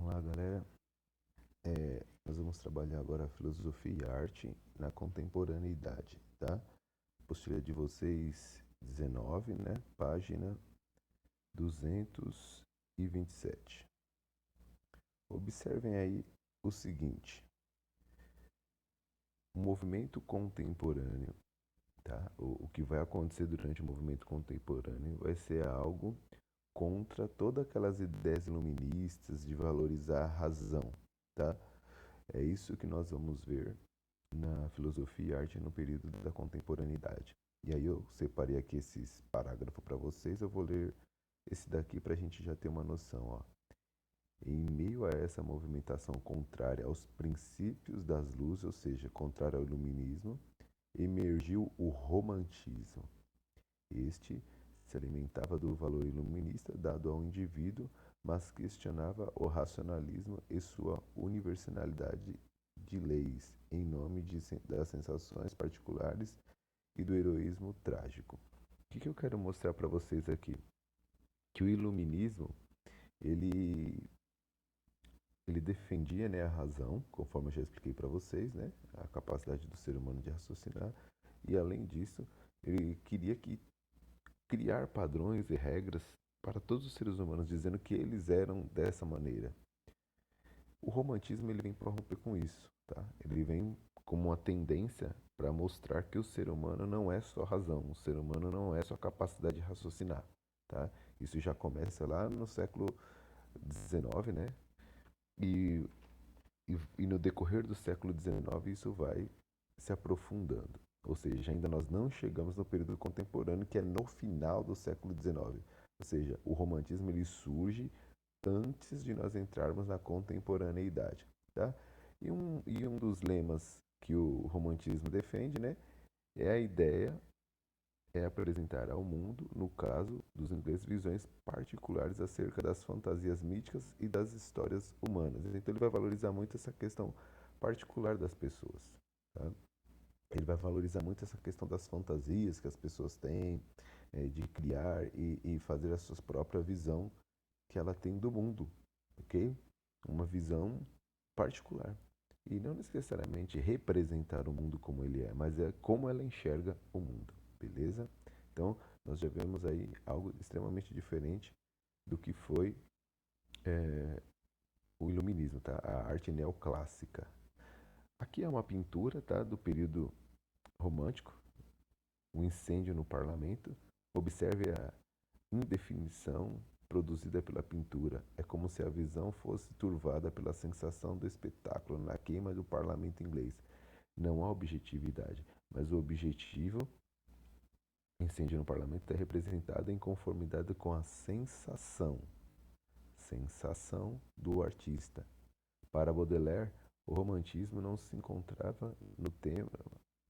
Vamos lá, galera. Nós vamos trabalhar agora a filosofia e a arte na contemporaneidade, tá? Apostila de vocês 19, né? Página 227. Observem aí o seguinte: o movimento contemporâneo, tá? O que vai acontecer durante o movimento contemporâneo vai ser algo contra todas aquelas ideias iluministas de valorizar a razão, tá? É isso que nós vamos ver na filosofia e arte no período da contemporaneidade. E aí eu separei aqui esses parágrafos para vocês, eu vou ler esse daqui para a gente já ter uma noção. Ó. Em meio a essa movimentação contrária aos princípios das luzes, ou seja, contrária ao iluminismo, emergiu o romantismo. Este se alimentava do valor iluminista dado ao indivíduo, mas questionava o racionalismo e sua universalidade de leis, em nome das sensações particulares e do heroísmo trágico. O que eu quero mostrar para vocês aqui? Que o iluminismo, ele, ele defendia, né, a razão, conforme eu já expliquei para vocês, né, a capacidade do ser humano de raciocinar, e além disso, ele queria criar padrões e regras para todos os seres humanos, dizendo que eles eram dessa maneira. O romantismo ele vem para romper com isso, tá? Ele vem como uma tendência para mostrar que o ser humano não é só razão, o ser humano não é só capacidade de raciocinar, tá? Isso já começa lá no século XIX, né? E, e no decorrer do século XIX isso vai se aprofundando. Ou seja, ainda nós não chegamos no período contemporâneo, que é no final do século XIX. Ou seja, o romantismo ele surge antes de nós entrarmos na contemporaneidade. Tá? E um dos lemas que o romantismo defende, né, é a ideia, é apresentar ao mundo, no caso dos ingleses, visões particulares acerca das fantasias míticas e das histórias humanas. Então ele vai valorizar muito essa questão particular das pessoas. Tá? Ele vai valorizar muito essa questão das fantasias que as pessoas têm, de criar e fazer a sua própria visão que ela tem do mundo, ok? Uma visão particular. E não necessariamente representar o mundo como ele é, mas é como ela enxerga o mundo, beleza? Então, nós já vemos aí algo extremamente diferente do que foi o iluminismo, tá? A arte neoclássica. Aqui é uma pintura, tá? Do período romântico, um incêndio no parlamento. Observe a indefinição produzida pela pintura. É como se a visão fosse turvada pela sensação do espetáculo na queima do parlamento inglês. Não há objetividade, mas o objetivo, incêndio no parlamento, é representado em conformidade com a sensação do artista. Para Baudelaire, o romantismo não se encontrava no tema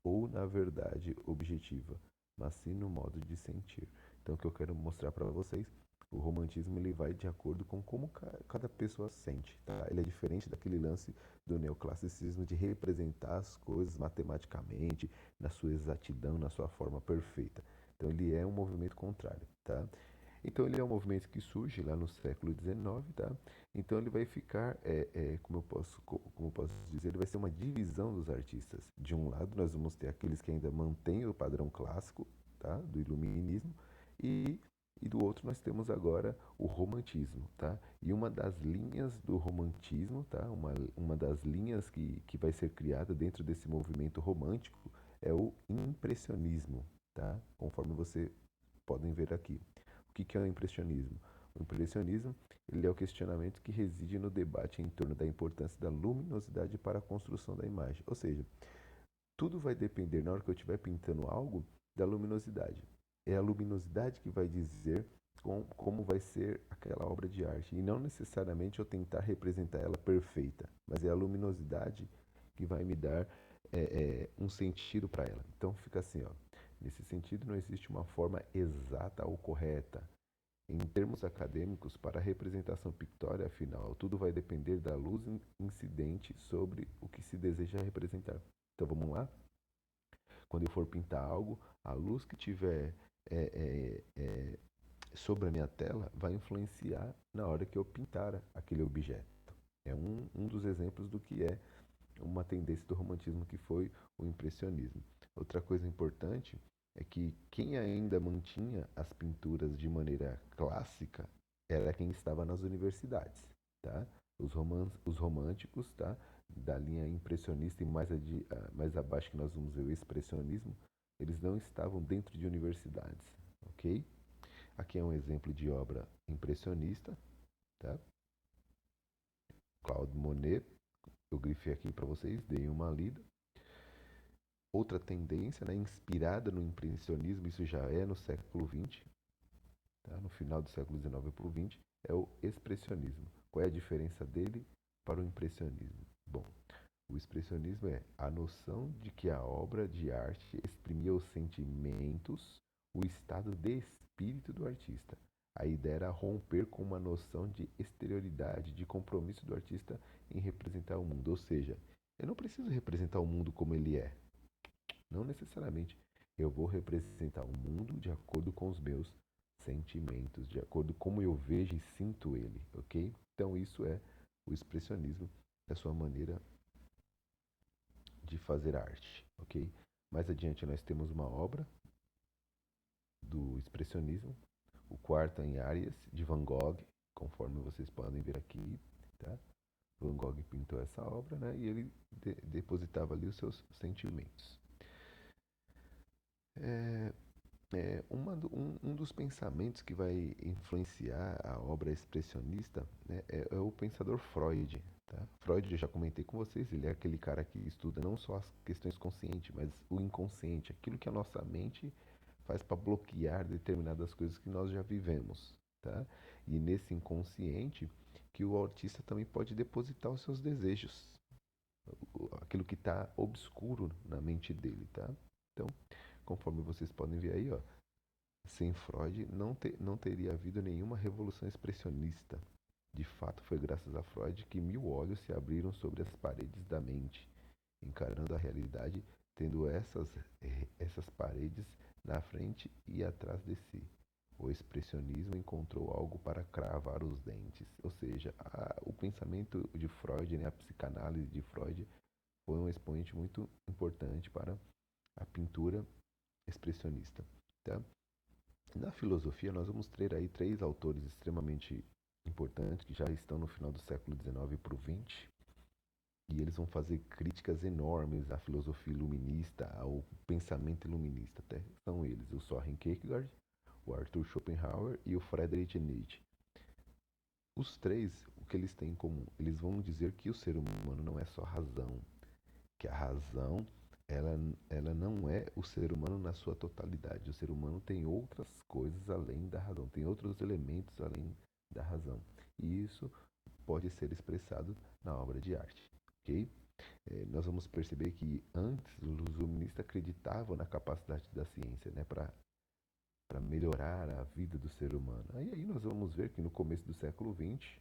ou na verdade objetiva, mas sim no modo de sentir. Então, o que eu quero mostrar para vocês, o romantismo ele vai de acordo com como cada pessoa sente, tá? Ele é diferente daquele lance do neoclassicismo de representar as coisas matematicamente, na sua exatidão, na sua forma perfeita. Então, ele é um movimento contrário, tá? Então ele é um movimento que surge lá no século XIX, tá? Então ele vai ficar, como eu posso dizer, ele vai ser uma divisão dos artistas. De um lado nós vamos ter aqueles que ainda mantêm o padrão clássico, tá? Do iluminismo, e, e do outro nós temos agora o romantismo, tá? E uma das linhas do romantismo, tá? Uma das linhas que vai ser criada dentro desse movimento romântico é o impressionismo, tá? Conforme vocês podem ver aqui. O que é o impressionismo? O impressionismo ele é o questionamento que reside no debate em torno da importância da luminosidade para a construção da imagem. Ou seja, tudo vai depender, na hora que eu estiver pintando algo, da luminosidade. É a luminosidade que vai dizer como vai ser aquela obra de arte. E não necessariamente eu tentar representar ela perfeita, mas é a luminosidade que vai me dar um sentido para ela. Então fica assim, ó. Nesse sentido, não existe uma forma exata ou correta. Em termos acadêmicos, para a representação pictórica, afinal, tudo vai depender da luz incidente sobre o que se deseja representar. Então vamos lá? Quando eu for pintar algo, a luz que tiver sobre a minha tela vai influenciar na hora que eu pintar aquele objeto. É um dos exemplos do que é uma tendência do romantismo, que foi o impressionismo. Outra coisa importante é que quem ainda mantinha as pinturas de maneira clássica era quem estava nas universidades, tá? Os românticos, tá? Da linha impressionista e mais abaixo que nós vamos ver o expressionismo, eles não estavam dentro de universidades, ok? Aqui é um exemplo de obra impressionista, tá? Claude Monet, eu grifei aqui para vocês, deem uma lida. Outra tendência, né, inspirada no impressionismo, isso já é no século XX, tá? No final do século XIX para o XX, é o expressionismo. Qual é a diferença dele para o impressionismo? Bom, o expressionismo é a noção de que a obra de arte exprimia os sentimentos, o estado de espírito do artista. A ideia era romper com uma noção de exterioridade, de compromisso do artista em representar o mundo. Ou seja, eu não preciso representar o mundo como ele é. Não necessariamente. Eu vou representar o mundo de acordo com os meus sentimentos, de acordo com como eu vejo e sinto ele, ok? Então isso é o expressionismo, é a sua maneira de fazer arte, ok? Mais adiante nós temos uma obra do expressionismo, o Quarto em Áreas, de Van Gogh, conforme vocês podem ver aqui, tá? Van Gogh pintou essa obra, né? E ele depositava ali os seus sentimentos. É, um dos pensamentos que vai influenciar a obra expressionista, né, é o pensador Freud. Tá? Freud, eu já comentei com vocês, ele é aquele cara que estuda não só as questões conscientes, mas o inconsciente, aquilo que a nossa mente faz para bloquear determinadas coisas que nós já vivemos. Tá? E nesse inconsciente que o artista também pode depositar os seus desejos, aquilo que está obscuro na mente dele. Tá? Então, conforme vocês podem ver aí, ó, sem Freud, não teria havido nenhuma revolução expressionista. De fato, foi graças a Freud que 1000 olhos se abriram sobre as paredes da mente, encarando a realidade, tendo essas paredes na frente e atrás de si. O expressionismo encontrou algo para cravar os dentes. Ou seja, o pensamento de Freud, né, a psicanálise de Freud, foi um expoente muito importante para a pintura expressionista. Tá? Na filosofia, nós vamos ter aí três autores extremamente importantes que já estão no final do século XIX para o XX, e eles vão fazer críticas enormes à filosofia iluminista, ao pensamento iluminista. Até são eles, o Soren Kierkegaard, o Arthur Schopenhauer e o Friedrich Nietzsche. Os três, o que eles têm em comum? Eles vão dizer que o ser humano não é só razão, que a razão ela, ela não é o ser humano na sua totalidade. O ser humano tem outras coisas além da razão, tem outros elementos além da razão. E isso pode ser expressado na obra de arte. Ok? Nós vamos perceber que antes os iluministas acreditavam na capacidade da ciência, né, para melhorar a vida do ser humano. Aí nós vamos ver que no começo do século XX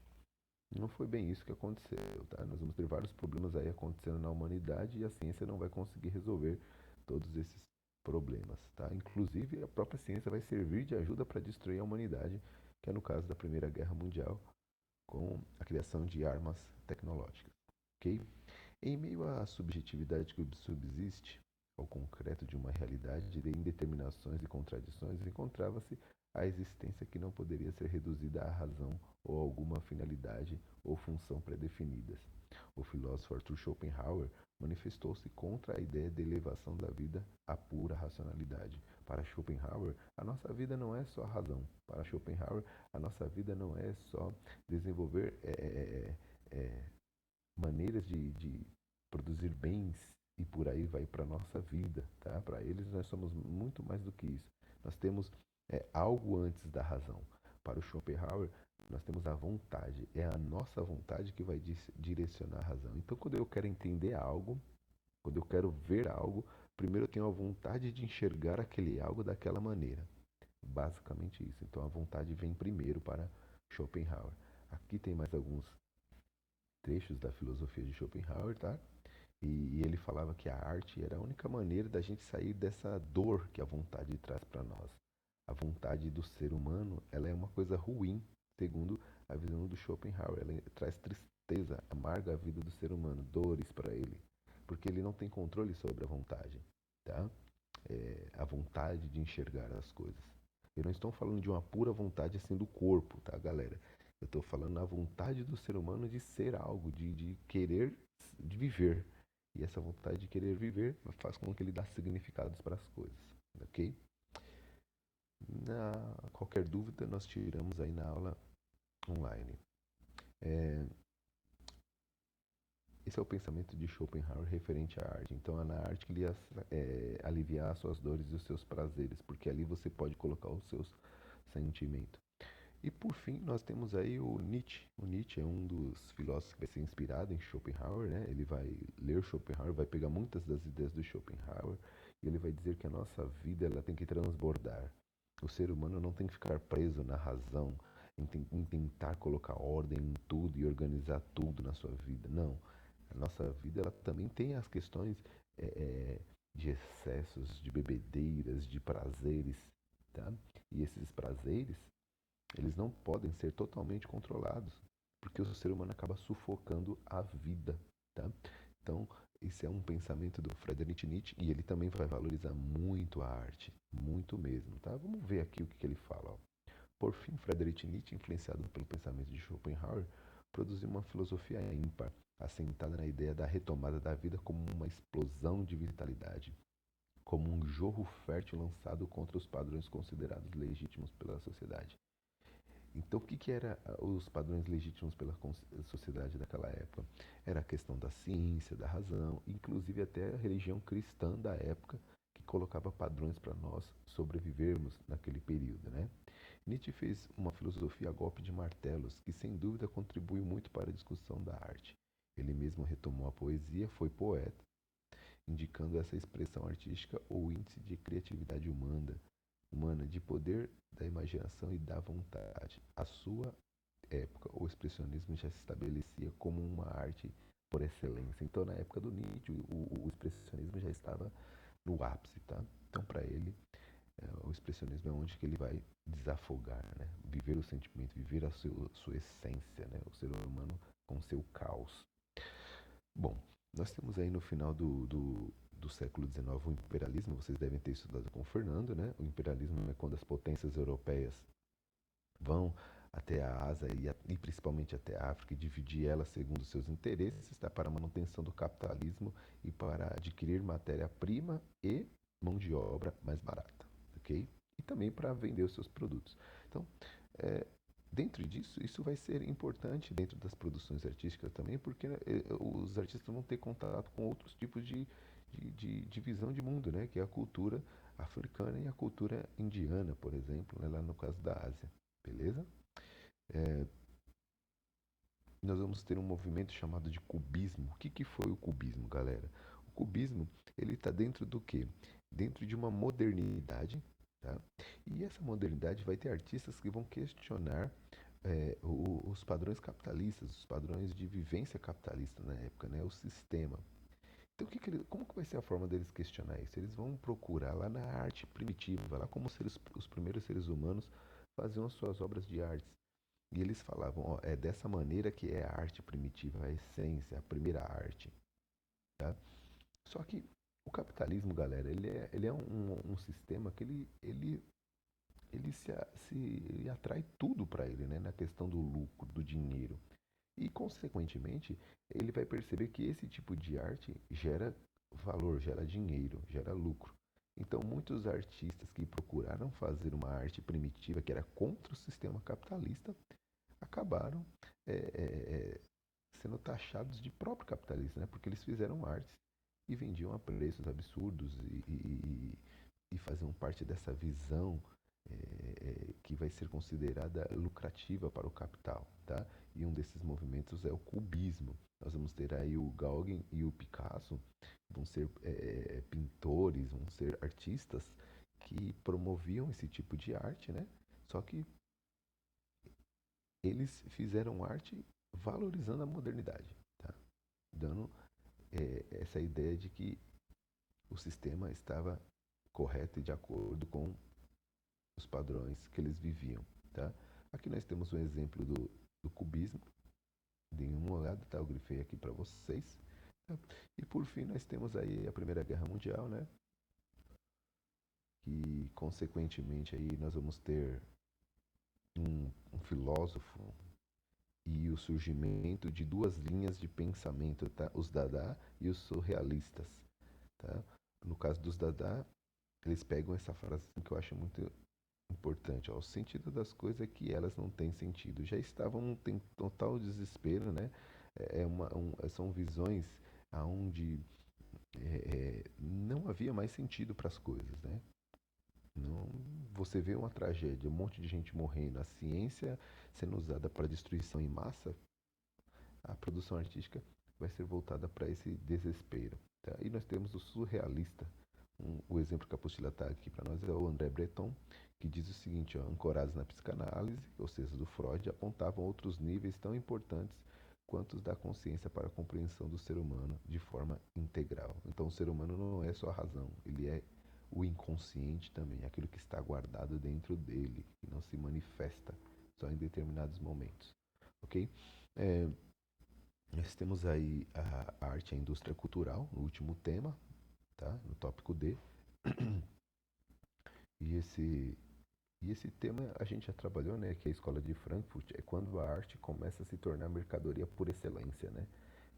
não foi bem isso que aconteceu, tá? Nós vamos ter vários problemas aí acontecendo na humanidade e a ciência não vai conseguir resolver todos esses problemas, tá? Inclusive, a própria ciência vai servir de ajuda para destruir a humanidade, que é no caso da Primeira Guerra Mundial, com a criação de armas tecnológicas, ok? Em meio à subjetividade que subsiste, ao concreto de uma realidade de indeterminações e contradições, encontrava-se a existência que não poderia ser reduzida à razão ou a alguma finalidade ou função pré-definidas. O filósofo Arthur Schopenhauer manifestou-se contra a ideia de elevação da vida à pura racionalidade. Para Schopenhauer, a nossa vida não é só razão. Para Schopenhauer, a nossa vida não é só desenvolver maneiras de produzir bens e por aí vai para a nossa vida, tá? Para eles nós somos muito mais do que isso. Nós temos algo antes da razão. Para o Schopenhauer, nós temos a vontade. É a nossa vontade que vai direcionar a razão. Então, quando eu quero entender algo, quando eu quero ver algo, primeiro eu tenho a vontade de enxergar aquele algo daquela maneira. Basicamente isso. Então, a vontade vem primeiro para Schopenhauer. Aqui tem mais alguns trechos da filosofia de Schopenhauer, tá? E ele falava que a arte era a única maneira da gente sair dessa dor que a vontade traz para nós. A vontade do ser humano, ela é uma coisa ruim, segundo a visão do Schopenhauer. Ela traz tristeza amarga a vida do ser humano, dores para ele, porque ele não tem controle sobre a vontade, tá? A vontade de enxergar as coisas. Eu não estou falando de uma pura vontade assim do corpo, tá, galera? Eu estou falando na vontade do ser humano de ser algo, de querer de viver. E essa vontade de querer viver faz com que ele dê significados para as coisas, ok? Qualquer dúvida nós tiramos aí na aula online. Esse é o pensamento de Schopenhauer referente à arte. Então é na arte que ele ia aliviar as suas dores e os seus prazeres, porque ali você pode colocar os seus sentimentos. E por fim, nós temos aí o Nietzsche. O Nietzsche é um dos filósofos que vai ser inspirado em Schopenhauer, né? Ele vai ler Schopenhauer, vai pegar muitas das ideias do Schopenhauer e ele vai dizer que a nossa vida ela tem que transbordar. O ser humano não tem que ficar preso na razão, em tentar colocar ordem em tudo e organizar tudo na sua vida. Não. A nossa vida ela também tem as questões é, é, de excessos, de bebedeiras, de prazeres, tá? E esses prazeres eles não podem ser totalmente controlados, porque o ser humano acaba sufocando a vida, tá? Então, esse é um pensamento do Friedrich Nietzsche e ele também vai valorizar muito a arte, muito mesmo, tá? Vamos ver aqui o que ele fala, ó. Por fim, Friedrich Nietzsche, influenciado pelo pensamento de Schopenhauer, produziu uma filosofia ímpar, assentada na ideia da retomada da vida como uma explosão de vitalidade, como um jorro fértil lançado contra os padrões considerados legítimos pela sociedade. Então, o que eram os padrões legítimos pela sociedade daquela época? Era a questão da ciência, da razão, inclusive até a religião cristã da época, que colocava padrões para nós sobrevivermos naquele período, né? Nietzsche fez uma filosofia a golpe de martelos, que sem dúvida contribuiu muito para a discussão da arte. Ele mesmo retomou a poesia, foi poeta, indicando essa expressão artística ou índice de criatividade humana, de poder da imaginação e da vontade. A sua época, o expressionismo já se estabelecia como uma arte por excelência. Então, na época do Nietzsche, o expressionismo já estava no ápice, tá? Então, para ele, o expressionismo é onde que ele vai desafogar, né? Viver o sentimento, viver a sua essência, né? O ser humano com seu caos. Bom, nós temos aí no final do século XIX o imperialismo, vocês devem ter estudado com o Fernando, né? O imperialismo é quando as potências europeias vão até a Ásia e principalmente até a África e dividir ela segundo seus interesses, tá? Para a manutenção do capitalismo e para adquirir matéria-prima e mão de obra mais barata, ok? E também para vender os seus produtos. Então, é, dentro disso, isso vai ser importante dentro das produções artísticas também, porque os artistas vão ter contato com outros tipos de visão de mundo, né? Que é a cultura africana e a cultura indiana, por exemplo, né? Lá no caso da Ásia. Beleza? É, nós vamos ter um movimento chamado de cubismo. O que foi o cubismo, galera? O cubismo, ele está dentro do quê? Dentro de uma modernidade, tá? E essa modernidade vai ter artistas que vão questionar os padrões capitalistas, os padrões de vivência capitalista na época, né? O sistema. Então, como que vai ser a forma deles questionar isso? Eles vão procurar lá na arte primitiva, lá como os primeiros seres humanos faziam as suas obras de arte. E eles falavam, ó, é dessa maneira que é a arte primitiva, a essência, a primeira arte, tá? Só que o capitalismo, galera, ele é um sistema que ele atrai tudo para ele, né? Na questão do lucro, do dinheiro. E, consequentemente, ele vai perceber que esse tipo de arte gera valor, gera dinheiro, gera lucro. Então, muitos artistas que procuraram fazer uma arte primitiva que era contra o sistema capitalista acabaram é, é, é, sendo taxados de próprio capitalista, né? Porque eles fizeram artes e vendiam a preços absurdos e faziam parte dessa visão que vai ser considerada lucrativa para o capital, tá? E um desses movimentos é o cubismo. Nós vamos ter aí o Gauguin e o Picasso, vão ser pintores, vão ser artistas que promoviam esse tipo de arte, né? Só que eles fizeram arte valorizando a modernidade, tá? Dando essa ideia de que o sistema estava correto e de acordo com os padrões que eles viviam, tá? Aqui nós temos um exemplo do cubismo, deem uma olhada. feia aqui para vocês. Né? E por fim nós temos aí a Primeira Guerra Mundial, né? Que consequentemente aí nós vamos ter um filósofo e o surgimento de duas linhas de pensamento, tá? Os Dada e os surrealistas, tá? No caso dos Dada, eles pegam essa frase que eu acho muito importante, ó, o sentido das coisas é que elas não têm sentido. Já estavam em total desespero, né? São visões aonde não havia mais sentido para as coisas, né? Não, você vê uma tragédia, um monte de gente morrendo, a ciência sendo usada para destruição em massa, a produção artística vai ser voltada para esse desespero. Tá? E nós temos o surrealista. O exemplo que a apostila está aqui para nós é o André Breton, que diz o seguinte, ó, ancorados na psicanálise, ou seja, do Freud, apontavam outros níveis tão importantes quanto os da consciência para a compreensão do ser humano de forma integral. Então o ser humano não é só a razão, ele é o inconsciente também, aquilo que está guardado dentro dele, que não se manifesta só em determinados momentos. Ok? É, nós temos aí a arte e a indústria cultural, no último tema, tá? No tópico D. E esse tema a gente já trabalhou, né? Que é a escola de Frankfurt, é quando a arte começa a se tornar mercadoria por excelência, né?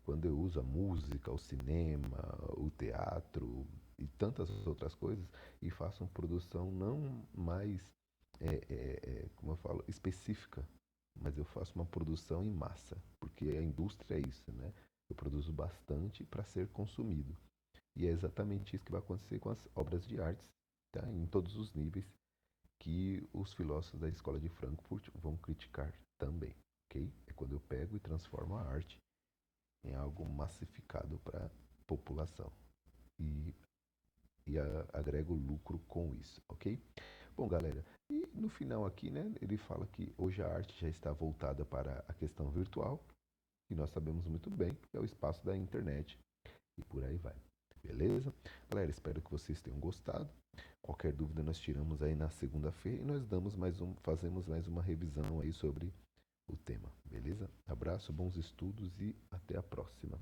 Quando eu uso a música, o cinema, o teatro e tantas outras coisas e faço uma produção não mais, como eu falo, específica, mas eu faço uma produção em massa, porque a indústria é isso, né? Eu produzo bastante para ser consumido. E é exatamente isso que vai acontecer com as obras de artes, tá? Em todos os níveis que os filósofos da escola de Frankfurt vão criticar também, ok? É quando eu pego e transformo a arte em algo massificado para a população e, agrego lucro com isso, ok? Bom, galera, e no final aqui, né, ele fala que hoje a arte já está voltada para a questão virtual, e nós sabemos muito bem que é o espaço da internet e por aí vai. Beleza? Galera, espero que vocês tenham gostado. Qualquer dúvida nós tiramos aí na segunda-feira e nós fazemos mais uma revisão aí sobre o tema. Beleza? Abraço, bons estudos e até a próxima.